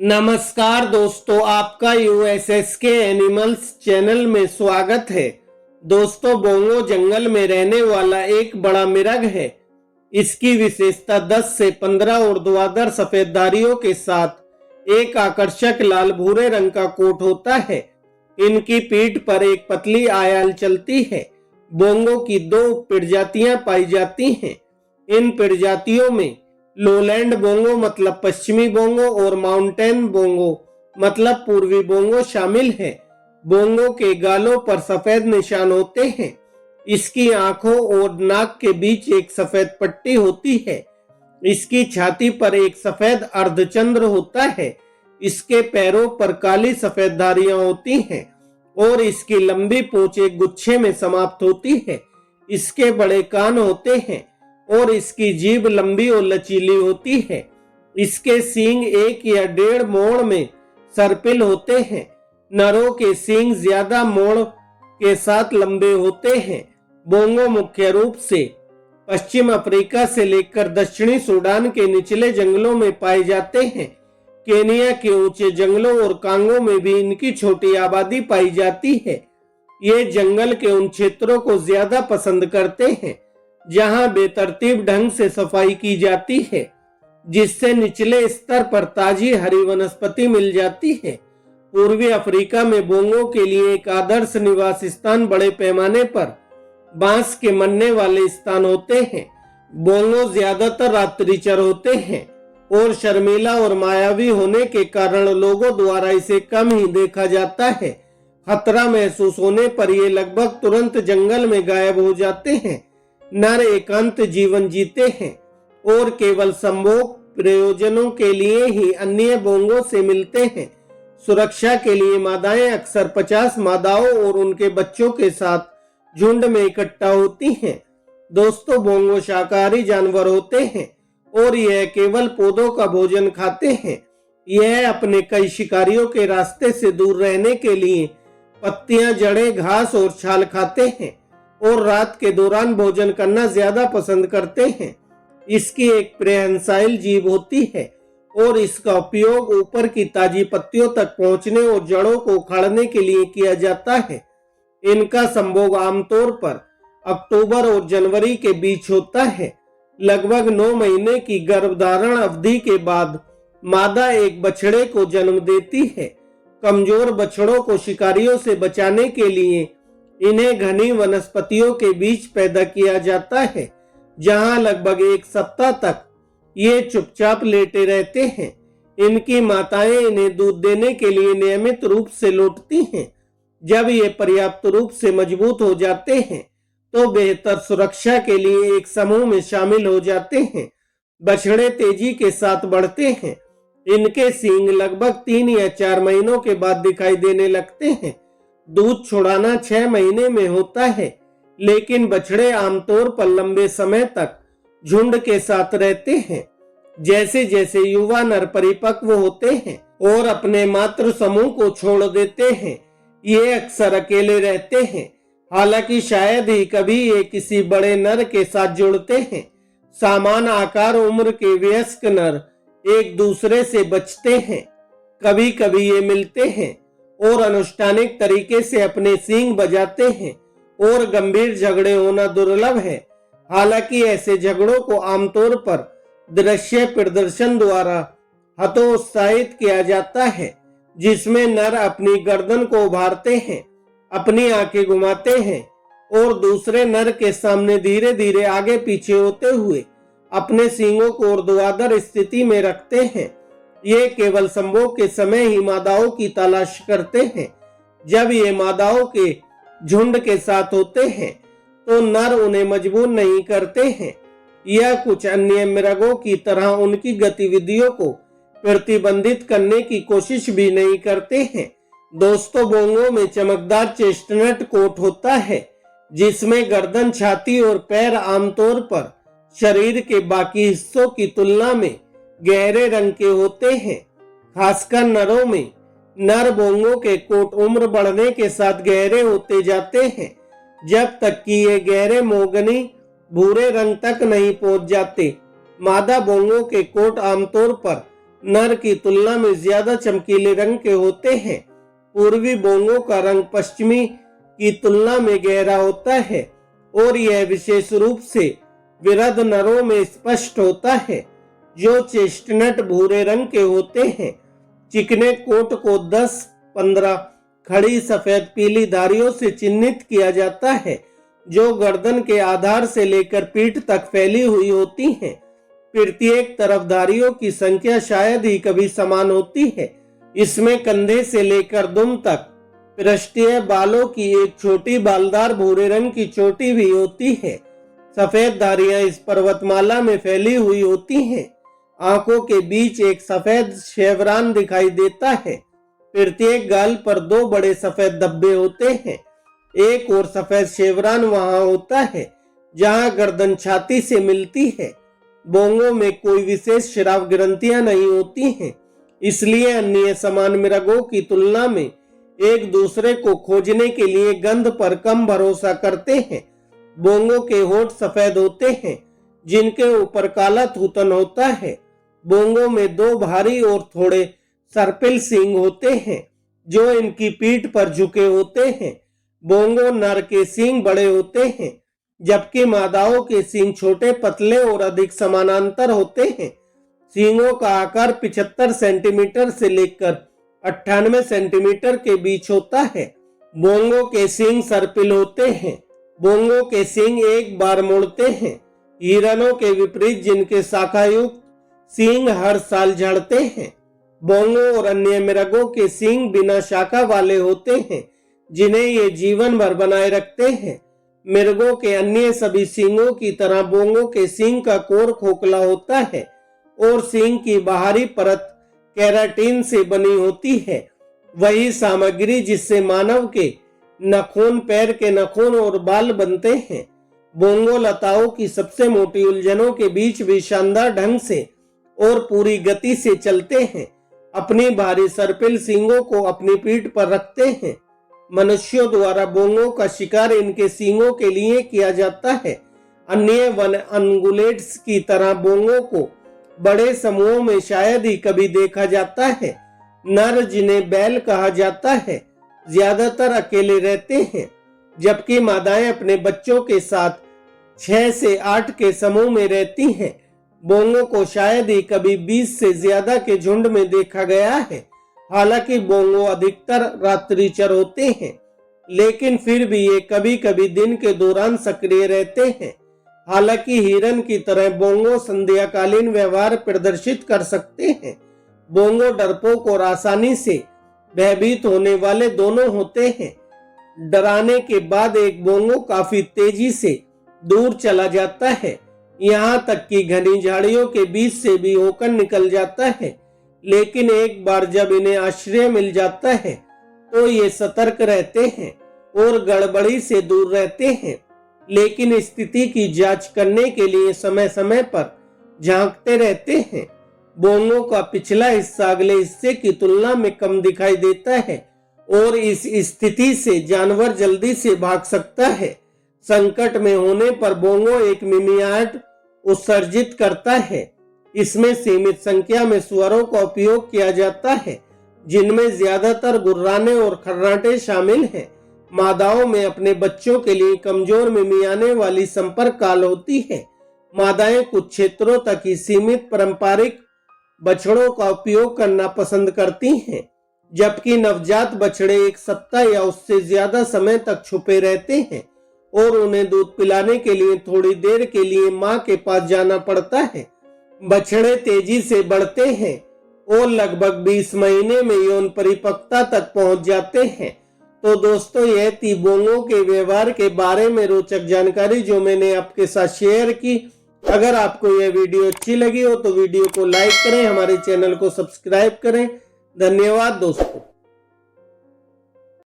नमस्कार दोस्तों, आपका यूएसएसके एनिमल्स चैनल में स्वागत है। दोस्तों, बोंगो जंगल में रहने वाला एक बड़ा मिरग है। इसकी विशेषता 10 से 15 ऊर्ध्वाधर सफेदधारियों के साथ एक आकर्षक लाल भूरे रंग का कोट होता है। इनकी पीठ पर एक पतली आयाल चलती है। बोंगो की 2 प्रजातियां पाई जाती हैं। इन प्रजातियों में लोलैंड बोंगो मतलब पश्चिमी बोंगो और माउंटेन बोंगो मतलब पूर्वी बोंगो शामिल है। बोंगो के गालों पर सफेद निशान होते हैं। इसकी आंखों और नाक के बीच एक सफेद पट्टी होती है। इसकी छाती पर एक सफेद अर्धचंद्र होता है। इसके पैरों पर काली सफेद धारियां होती हैं और इसकी लंबी पूंछ एक गुच्छे में समाप्त होती है। इसके बड़े कान होते हैं और इसकी जीभ लंबी और लचीली होती है। इसके सींग 1 या 1.5 मोड़ में सर्पिल होते हैं। नरों के सींग ज्यादा मोड़ के साथ लंबे होते हैं। बोंगो मुख्य रूप से पश्चिम अफ्रीका से लेकर दक्षिणी सूडान के निचले जंगलों में पाए जाते हैं। केनिया के ऊंचे जंगलों और कांगो में भी इनकी छोटी आबादी पाई जाती है। ये जंगल के उन क्षेत्रों को ज्यादा पसंद करते हैं जहां बेतरतीब ढंग से सफाई की जाती है, जिससे निचले स्तर पर ताजी हरी वनस्पति मिल जाती है। पूर्वी अफ्रीका में बोंगो के लिए एक आदर्श निवास स्थान बड़े पैमाने पर बांस के मरने वाले स्थान होते हैं। बोंगो ज्यादातर रात्रिचर होते हैं और शर्मीला और मायावी होने के कारण लोगों द्वारा इसे कम ही देखा जाता है। खतरा महसूस होने पर ये लगभग तुरंत जंगल में गायब हो जाते हैं। नर एकांत जीवन जीते हैं और केवल संभोग प्रयोजनों के लिए ही अन्य बोंगों से मिलते हैं। सुरक्षा के लिए मादाएं अक्सर 50 मादाओं और उनके बच्चों के साथ झुंड में इकट्ठा होती हैं। दोस्तों, बोंगो शाकाहारी जानवर होते हैं और यह केवल पौधों का भोजन खाते हैं। यह अपने कई शिकारियों के रास्ते से दूर रहने के लिए पत्तियां, जड़ें, घास और छाल खाते हैं और रात के दौरान भोजन करना ज्यादा पसंद करते हैं। इसकी एक प्रेहनसाइल जीभ होती है और इसका उपयोग ऊपर की ताजी पत्तियों तक पहुंचने और जड़ों को उखाड़ने के लिए किया जाता है। इनका संभोग आमतौर पर अक्टूबर और जनवरी के बीच होता है। लगभग 9 महीने की गर्भधारण अवधि के बाद मादा एक बछड़े को जन्म देती है। कमजोर बछड़ों को शिकारियों से बचाने के लिए इन्हें घनी वनस्पतियों के बीच पैदा किया जाता है, जहां लगभग 1 सप्ताह तक ये चुपचाप लेटे रहते हैं। इनकी माताएं इन्हें दूध देने के लिए नियमित रूप से लौटती हैं। जब ये पर्याप्त रूप से मजबूत हो जाते हैं तो बेहतर सुरक्षा के लिए एक समूह में शामिल हो जाते हैं। बछड़े तेजी के साथ बढ़ते हैं। इनके सींग लगभग 3 या 4 महीनों के बाद दिखाई देने लगते हैं। दूध छुड़ाना 6 महीने में होता है, लेकिन बछड़े आमतौर पर लंबे समय तक झुंड के साथ रहते हैं। जैसे जैसे युवा नर परिपक्व होते हैं और अपने मातृ समूह को छोड़ देते हैं, ये अक्सर अकेले रहते हैं। हालांकि शायद ही कभी ये किसी बड़े नर के साथ जुड़ते हैं। समान आकार उम्र के वयस्क नर एक दूसरे से बचते हैं। कभी कभी ये मिलते हैं और अनुष्ठानिक तरीके से अपने सींग बजाते हैं और गंभीर झगड़े होना दुर्लभ है। हालांकि ऐसे झगड़ों को आमतौर पर दृश्य प्रदर्शन द्वारा हतोत्साहित किया जाता है, जिसमें नर अपनी गर्दन को उभारते हैं, अपनी आंखें घुमाते हैं और दूसरे नर के सामने धीरे धीरे आगे पीछे होते हुए अपने सींगों को ऊर्ध्वाधर स्थिति में रखते हैं। ये केवल संभोग के समय ही मादाओं की तलाश करते हैं। जब ये मादाओं के झुंड के साथ होते हैं तो नर उन्हें मजबूर नहीं करते हैं या कुछ अन्य मृगों की तरह उनकी गतिविधियों को प्रतिबंधित करने की कोशिश भी नहीं करते हैं। दोस्तों, बोंगो में चमकदार चेस्टनट कोट होता है, जिसमें गर्दन, छाती और पैर आमतौर पर शरीर के बाकी हिस्सों की तुलना में गहरे रंग के होते हैं। खासकर नरों में नर बोंगो के कोट उम्र बढ़ने के साथ गहरे होते जाते हैं, जब तक कि ये गहरे मोगनी भूरे रंग तक नहीं पहुंच जाते। मादा बोंगो के कोट आमतौर पर नर की तुलना में ज्यादा चमकीले रंग के होते हैं। पूर्वी बोंगो का रंग पश्चिमी की तुलना में गहरा होता है और यह विशेष रूप से विरध नरों में स्पष्ट होता है, जो चेस्टनट भूरे रंग के होते हैं। चिकने कोट को 10-15 खड़ी सफेद पीली धारियों से चिन्हित किया जाता है, जो गर्दन के आधार से लेकर पीठ तक फैली हुई होती हैं। प्रत्येक तरफ धारियों की संख्या शायद ही कभी समान होती है। इसमें कंधे से लेकर दुम तक पृष्ठीय बालों की एक छोटी बालदार भूरे रंग की चोटी भी होती है। सफेद धारियां इस पर्वतमाला में फैली हुई होती हैं। आंखों के बीच एक सफेद शेवरान दिखाई देता है। प्रत्येक गाल पर 2 बड़े सफेद धब्बे होते हैं। एक और सफेद शेवरान वहां होता है जहां गर्दन छाती से मिलती है। बोंगो में कोई विशेष श्राव ग्रंथियां नहीं होती हैं, इसलिए अन्य समान मृगों की तुलना में एक दूसरे को खोजने के लिए गंध पर कम भरोसा करते हैं। बोंगो के होठ सफेद होते हैं, जिनके ऊपर काला थूथन होता है। बोंगो में 2 भारी और थोड़े सर्पिल सींग होते हैं, जो इनकी पीठ पर झुके होते हैं। बोंगो नर के सींग बड़े होते हैं, जबकि मादाओं के सींग छोटे, पतले और अधिक समानांतर होते हैं। सींगों का आकार 75 सेंटीमीटर से लेकर 98 सेंटीमीटर के बीच होता है। बोंगो के सींग सर्पिल होते हैं। बोंगो के सींग एक बार मुड़ते हैं, हिरणों के विपरीत जिनके शाखायुक्त सींग हर साल झड़ते हैं। बोंगो और अन्य मृगों के सींग बिना शाखा वाले होते हैं, जिन्हें ये जीवन भर बनाए रखते हैं। मृगों के अन्य सभी सींगों की तरह बोंगो के सींग का कोर खोखला होता है और सींग की बाहरी परत केराटिन से बनी होती है, वही सामग्री जिससे मानव के नखून, पैर के नखून और बाल बनते हैं। बोंगो लताओं की सबसे मोटी उलझनों के बीच भी शानदार ढंग से और पूरी गति से चलते हैं। अपनी भारी सर्पिल सींगों को अपनी पीठ पर रखते हैं। मनुष्यों द्वारा बोंगो का शिकार इनके सींगों के लिए किया जाता है। अन्य वन अनगुलेट्स की तरह बोंगो को बड़े समूहों में शायद ही कभी देखा जाता है। नर, जिन्हें बैल कहा जाता है, ज्यादातर अकेले रहते हैं, जबकि मादाएं अपने बच्चों के साथ 6 से 8 के समूह में रहती हैं। बोंगो को शायद ही कभी 20 से ज्यादा के झुंड में देखा गया है। हालांकि बोंगो अधिकतर रात्रिचर होते हैं, लेकिन फिर भी ये कभी कभी दिन के दौरान सक्रिय रहते हैं। हालांकि हिरन की तरह बोंगो संध्याकालीन व्यवहार प्रदर्शित कर सकते हैं। बोंगो डरपोक और आसानी से भयभीत होने वाले दोनों होते हैं। डराने के बाद एक बोंगो काफी तेजी से दूर चला जाता है, यहाँ तक कि घनी झाड़ियों के बीच से भी होकर निकल जाता है। लेकिन एक बार जब इन्हें आश्रय मिल जाता है तो ये सतर्क रहते हैं और गड़बड़ी से दूर रहते हैं, लेकिन स्थिति की जांच करने के लिए समय समय पर झांकते रहते हैं। बोंगो का पिछला हिस्सा अगले हिस्से की तुलना में कम दिखाई देता है और इस स्थिति से जानवर जल्दी से भाग सकता है। संकट में होने पर बोंगो एक मिमियाट उत्सर्जित करता है। इसमें सीमित संख्या में स्वरों का उपयोग किया जाता है, जिनमें ज्यादातर गुर्राने और खर्राटे शामिल हैं। मादाओं में अपने बच्चों के लिए कमजोर मिमियाने वाली संपर्क काल होती है। मादाएं कुछ क्षेत्रों तक ही सीमित पारंपरिक बछड़ों का उपयोग करना पसंद करती हैं, जबकि नवजात बछड़े 1 सप्ताह या उससे ज्यादा समय तक छुपे रहते हैं और उन्हें दूध पिलाने के लिए थोड़ी देर के लिए मां के पास जाना पड़ता है। बछड़े तेजी से बढ़ते हैं और लगभग 20 महीने में यौन परिपक्वता तक पहुंच जाते हैं। तो दोस्तों, यह थी बोंगो के व्यवहार के बारे में रोचक जानकारी जो मैंने आपके साथ शेयर की। अगर आपको यह वीडियो अच्छी लगी हो तो वीडियो को लाइक करें, हमारे चैनल को सब्सक्राइब करें। धन्यवाद दोस्तों।